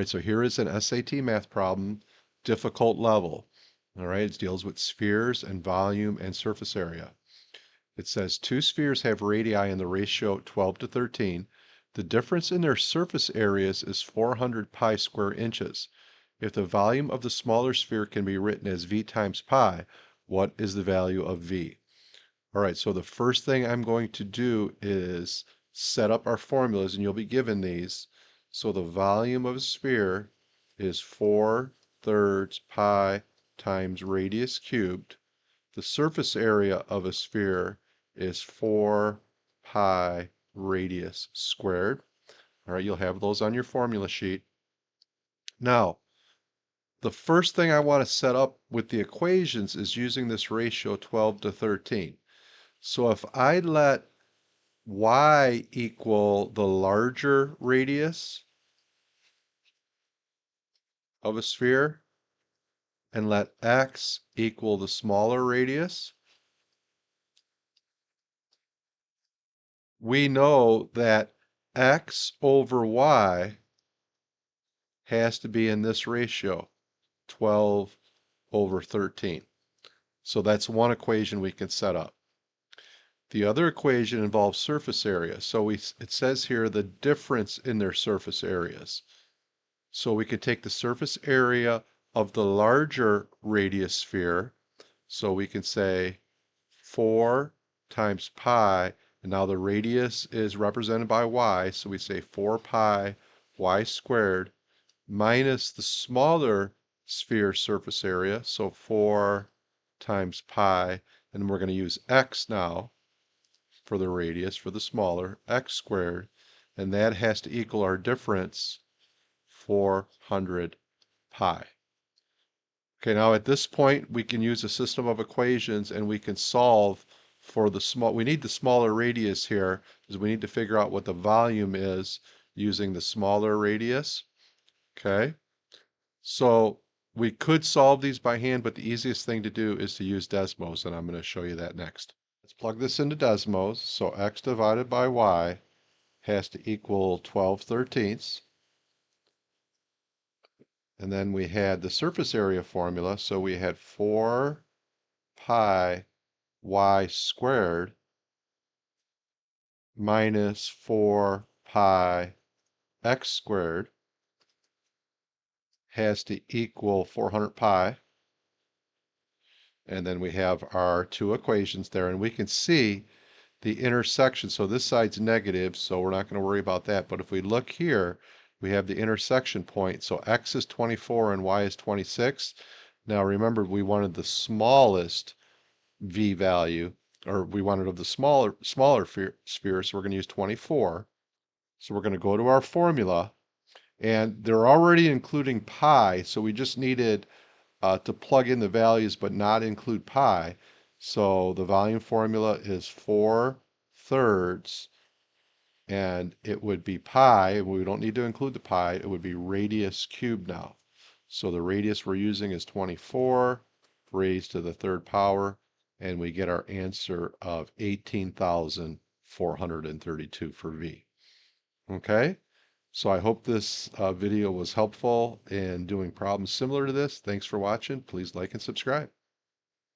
Right, so here is an SAT math problem, difficult level. All right, it deals with spheres and volume and surface area. It says two spheres have radii in the ratio 12 to 13. The difference in their surface areas is 400 pi square inches. If the volume of the smaller sphere can be written as v times pi, what is the value of v? All right, so the first thing I'm going to do is set up our formulas, and you'll be given these. So the volume of a sphere is 4/3 pi times radius cubed. The surface area of a sphere is 4 pi radius squared. All right, you'll have those on your formula sheet. Now, the first thing I want to set up with the equations is using this ratio 12 to 13. So if I let y equal the larger radius of a sphere and let x equal the smaller radius, we know that x over y has to be in this ratio, 12 over 13. So that's one equation we can set up. The other equation involves surface area. So it says here the difference in their surface areas. So we could take the surface area of the larger radius sphere. So we can say 4 times pi, and now the radius is represented by y, so we say 4 pi y squared minus the smaller sphere surface area, so 4 times pi, and we're going to use x now for the radius, for the smaller, x squared, and that has to equal our difference, 400 pi. Okay, now at this point we can use a system of equations and we can solve for the small, we need the smaller radius here because we need to figure out what the volume is using the smaller radius. Okay, so we could solve these by hand, but the easiest thing to do is to use Desmos, and I'm going to show you that next. Let's plug this into Desmos. So x divided by y has to equal 12/13. And then we had the surface area formula, so we had 4 pi y squared minus 4 pi x squared has to equal 400 pi. And then we have our two equations there, and we can see the intersection. So this side's negative, so we're not going to worry about that. But if we look here, we have the intersection point. So x is 24 and y is 26. Now remember, we wanted the smallest v value, or we wanted of the smaller sphere, so we're going to use 24. So we're going to go to our formula, and they're already including pi, so we just needed to plug in the values but not include pi. So the volume formula is 4/3, and it would be pi, and we don't need to include the pi, it would be radius cubed now. So the radius we're using is 24 raised to the third power, and we get our answer of 18,432 for V. Okay, so I hope this video was helpful in doing problems similar to this. Thanks for watching. Please like and subscribe.